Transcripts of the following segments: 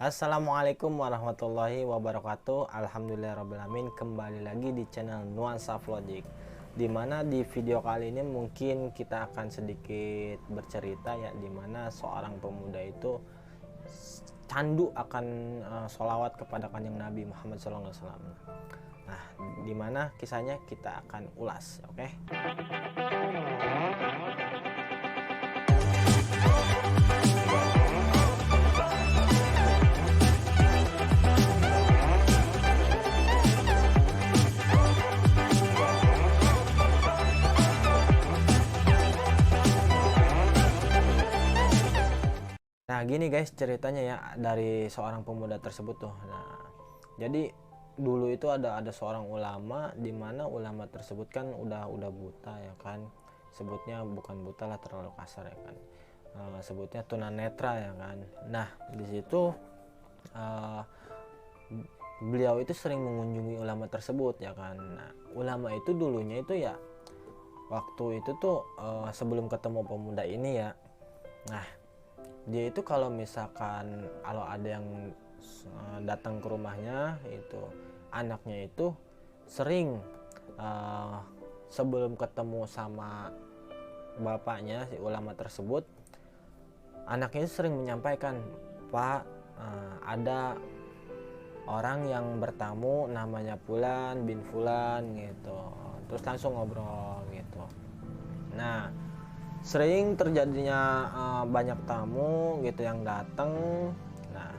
Assalamualaikum warahmatullahi wabarakatuh. Alhamdulillahirrahmanirrahim. Kembali lagi di channel Nuansa Vlogging, dimana di video kali ini mungkin kita akan sedikit bercerita ya, dimana seorang pemuda itu candu akan sholawat kepada kanjeng Nabi Muhammad SAW. Nah, dimana kisahnya kita akan ulas, oke? Nah gini guys ceritanya ya dari seorang pemuda tersebut tuh. Nah jadi dulu itu ada seorang ulama, di mana ulama tersebut kan udah buta ya kan, sebutnya bukan buta lah, terlalu kasar ya kan, sebutnya tunanetra ya kan. Nah di situ beliau itu sering mengunjungi ulama tersebut ya kan. Nah ulama itu dulunya itu ya waktu itu tuh sebelum ketemu pemuda ini ya, nah dia itu kalau misalkan kalau ada yang datang ke rumahnya, itu anaknya itu sering sebelum ketemu sama bapaknya si ulama tersebut, anaknya itu sering menyampaikan, "Pak, ada orang yang bertamu namanya Fulan bin Fulan," gitu. Terus langsung ngobrol gitu. Nah sering terjadinya banyak tamu gitu yang datang. Nah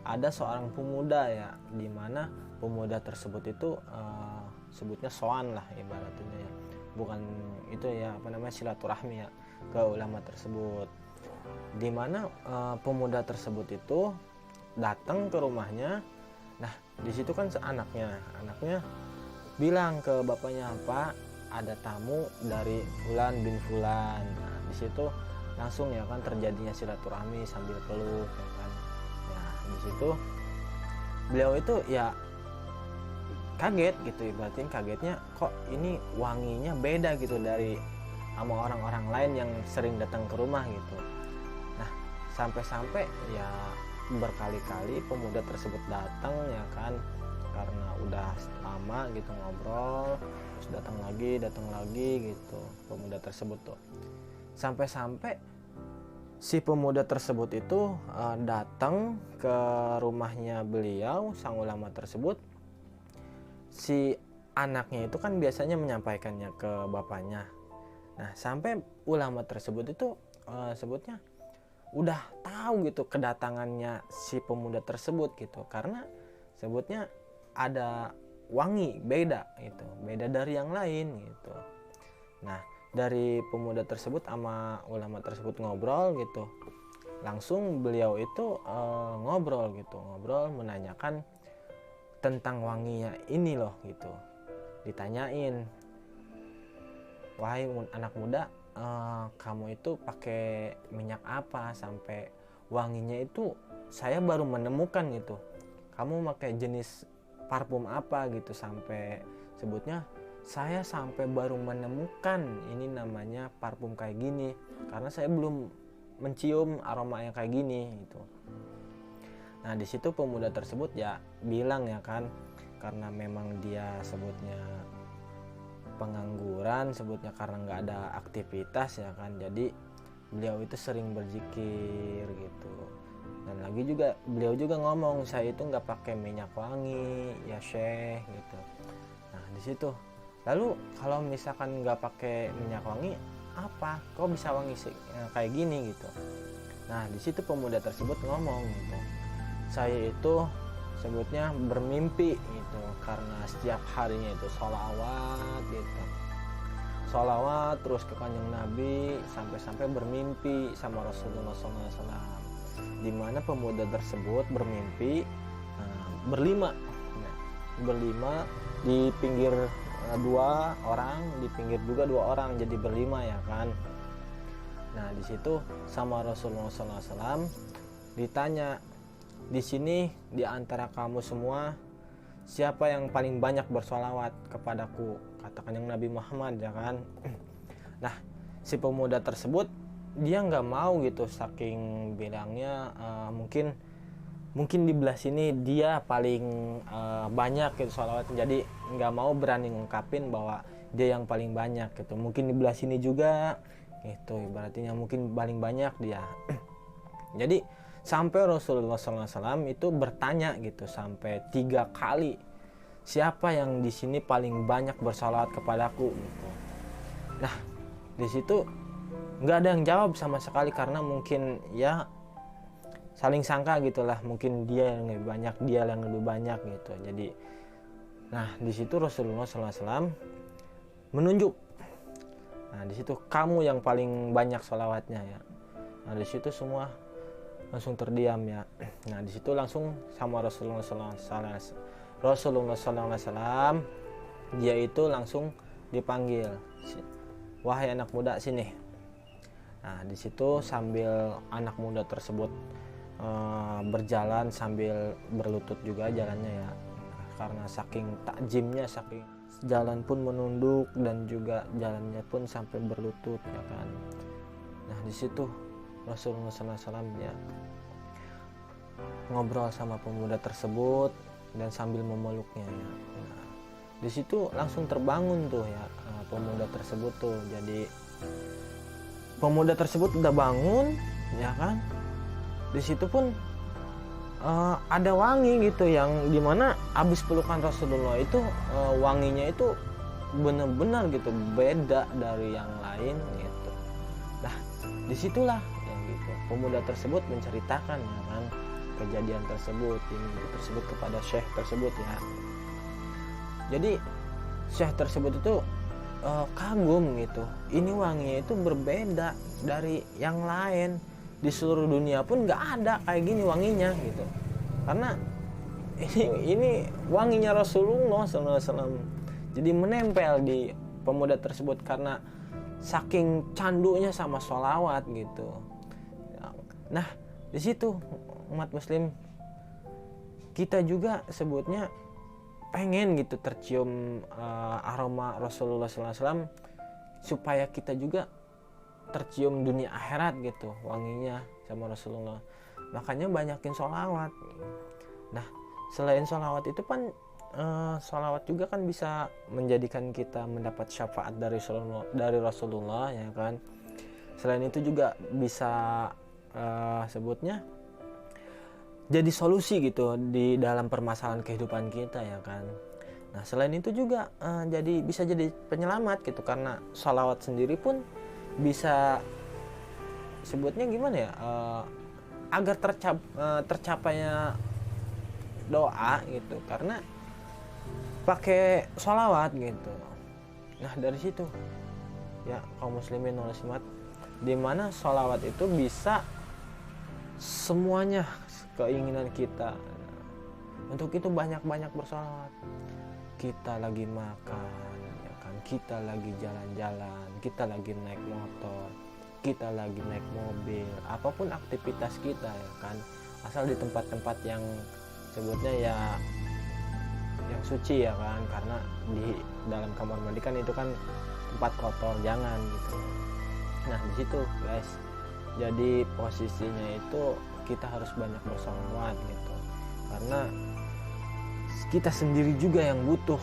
ada seorang pemuda ya, dimana pemuda tersebut itu sebutnya soan lah ibaratnya ya, bukan itu ya apa namanya, silaturahmi ya ke ulama tersebut, dimana pemuda tersebut itu datang ke rumahnya. Nah di situ kan anaknya bilang ke bapaknya, "Pak, ada tamu dari Fulan bin Fulan." Nah di situ langsung ya kan terjadinya silaturahmi sambil peluk ya kan. Nah di situ beliau itu ya kaget gitu, ibaratnya kagetnya kok ini wanginya beda gitu dari sama orang-orang lain yang sering datang ke rumah gitu. Nah sampai-sampai ya berkali-kali pemuda tersebut datang ya kan, karena udah lama gitu ngobrol, terus datang lagi gitu pemuda tersebut tuh, sampai-sampai si pemuda tersebut itu datang ke rumahnya beliau sang ulama tersebut. Si anaknya itu kan biasanya menyampaikannya ke bapaknya. Nah sampai ulama tersebut itu sebutnya udah tahu gitu kedatangannya si pemuda tersebut gitu, karena sebutnya ada wangi beda gitu, beda dari yang lain gitu. Nah dari pemuda tersebut sama ulama tersebut ngobrol gitu, langsung beliau itu ngobrol menanyakan tentang wanginya ini loh gitu. Ditanyain, "Wahai anak muda, kamu itu pakai minyak apa sampai wanginya itu saya baru menemukan gitu, kamu pakai jenis parfum apa gitu, sampai sebutnya saya sampai baru menemukan ini namanya parfum kayak gini, karena saya belum mencium aroma yang kayak gini gitu." Nah di situ pemuda tersebut ya bilang ya kan, karena memang dia sebutnya pengangguran, sebutnya karena nggak ada aktivitas ya kan, jadi beliau itu sering berzikir gitu. Dan lagi juga beliau juga ngomong, "Saya itu nggak pakai minyak wangi ya Syekh," gitu. Nah di situ lalu kalau misalkan nggak pakai minyak wangi apa kok bisa wangi kayak gini gitu. Nah di situ pemuda tersebut ngomong gitu, "Saya itu sebutnya bermimpi gitu, karena setiap harinya itu sholawat gitu, sholawat terus ke kanjeng Nabi, sampai-sampai bermimpi sama Rasulullah SAW." Dimana pemuda tersebut bermimpi berlima, di pinggir dua orang, di pinggir juga dua orang, jadi berlima ya kan. Nah di situ sama Rasulullah SAW ditanya, "Di sini di antara kamu semua siapa yang paling banyak bersholawat kepadaku?" Katakan yang Nabi Muhammad ya kan. Nah si pemuda tersebut dia nggak mau gitu, saking bilangnya mungkin mungkin di belah sini dia paling banyak gitu sholawat, jadi nggak mau berani ngungkapin bahwa dia yang paling banyak gitu. Mungkin di belah sini juga gitu, ibaratnya mungkin paling banyak dia. Jadi sampai Rasulullah SAW itu bertanya gitu sampai 3 kali, siapa yang di sini paling banyak bersalawat kepadaku gitu. Nah di situ nggak ada yang jawab sama sekali, karena mungkin ya saling sangka gitulah, mungkin dia yang lebih banyak, dia yang lebih banyak gitu. Jadi nah di situ Rasulullah SAW menunjuk, nah di situ kamu yang paling banyak sholawatnya ya. Nah di situ semua langsung terdiam ya. Nah di situ langsung sama Rasulullah SAW dia itu langsung dipanggil, wahai anak muda sini. Nah di situ sambil anak muda tersebut berjalan sambil berlutut juga jalannya ya, karena saking takjimnya, saking jalan pun menunduk dan juga jalannya pun sampai berlutut ya kan. Nah di situ Rasulullah SAW ya ngobrol sama pemuda tersebut dan sambil memeluknya ya. Nah, di situ langsung terbangun tuh ya pemuda tersebut tuh. Jadi pemuda tersebut udah bangun ya kan. Di situ pun ada wangi gitu, yang dimana abis pelukan Rasulullah itu wanginya itu benar-benar gitu beda dari yang lain gitu. Nah disitulah yang gitu pemuda tersebut menceritakan ya kan kejadian tersebut kepada syekh tersebut ya. Jadi syekh tersebut itu kagum gitu, ini wanginya itu berbeda dari yang lain. Di seluruh dunia pun nggak ada kayak gini wanginya gitu, karena ini wanginya Rasulullah SAW. Jadi menempel di pemuda tersebut karena saking candunya sama sholawat gitu. Nah di situ umat muslim kita juga sebutnya pengen gitu tercium aroma Rasulullah SAW, supaya kita juga tercium dunia akhirat gitu wanginya sama Rasulullah. Makanya banyakin sholawat. Nah selain sholawat itu kan sholawat juga kan bisa menjadikan kita mendapat syafaat dari Rasulullah ya kan. Selain itu juga bisa sebutnya jadi solusi gitu di dalam permasalahan kehidupan kita ya kan. Nah selain itu juga bisa jadi penyelamat gitu, karena sholawat sendiri pun bisa sebutnya gimana ya, agar tercapainya doa gitu, karena pakai sholawat gitu. Nah dari situ ya kaum muslimin wal muslimat, dimana sholawat itu bisa semuanya keinginan kita. Untuk itu banyak-banyak bersolawat. Kita lagi makan ya kan, kita lagi jalan-jalan, kita lagi naik motor, kita lagi naik mobil, apapun aktivitas kita ya kan, asal di tempat-tempat yang sebutnya ya yang suci ya kan, karena di dalam kamar mandi kan itu kan tempat kotor, jangan gitu. Nah di situ guys, jadi posisinya itu kita harus banyak bersolawat gitu, karena kita sendiri juga yang butuh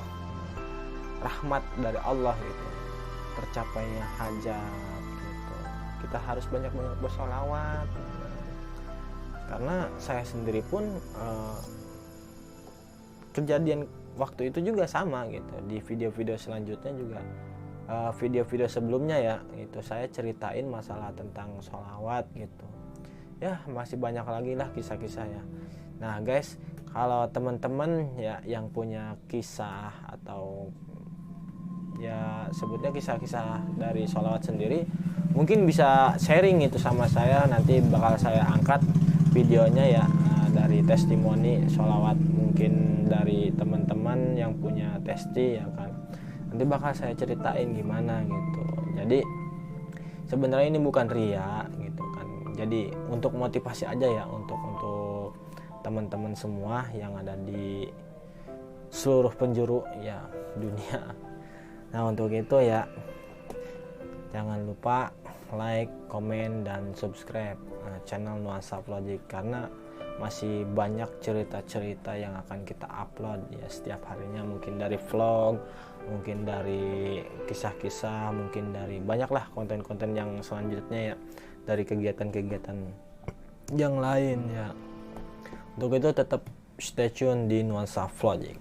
rahmat dari Allah gitu, tercapainya hajat gitu. Kita harus banyak-banyak bersolawat, karena saya sendiri pun kejadian waktu itu juga sama gitu. Di video-video selanjutnya juga video-video sebelumnya ya itu saya ceritain masalah tentang sholawat gitu ya, masih banyak lagi lah kisah-kisahnya. Nah guys, kalau teman-teman ya yang punya kisah atau ya sebutnya kisah-kisah dari sholawat sendiri, mungkin bisa sharing itu sama saya, nanti bakal saya angkat videonya ya, dari testimoni sholawat mungkin dari teman-teman yang punya testi ya kan, nanti bakal saya ceritain gimana gitu. Jadi sebenarnya ini bukan ria gitu kan, jadi untuk motivasi aja ya, untuk teman-teman semua yang ada di seluruh penjuru ya dunia. Nah untuk itu ya jangan lupa like, komen, dan subscribe channel Nuansa Logic, karena masih banyak cerita-cerita yang akan kita upload ya setiap harinya, mungkin dari vlog, mungkin dari kisah-kisah, mungkin dari banyaklah konten-konten yang selanjutnya ya, dari kegiatan-kegiatan yang lain ya. Untuk itu tetap stay tune di Nuansa Vlog.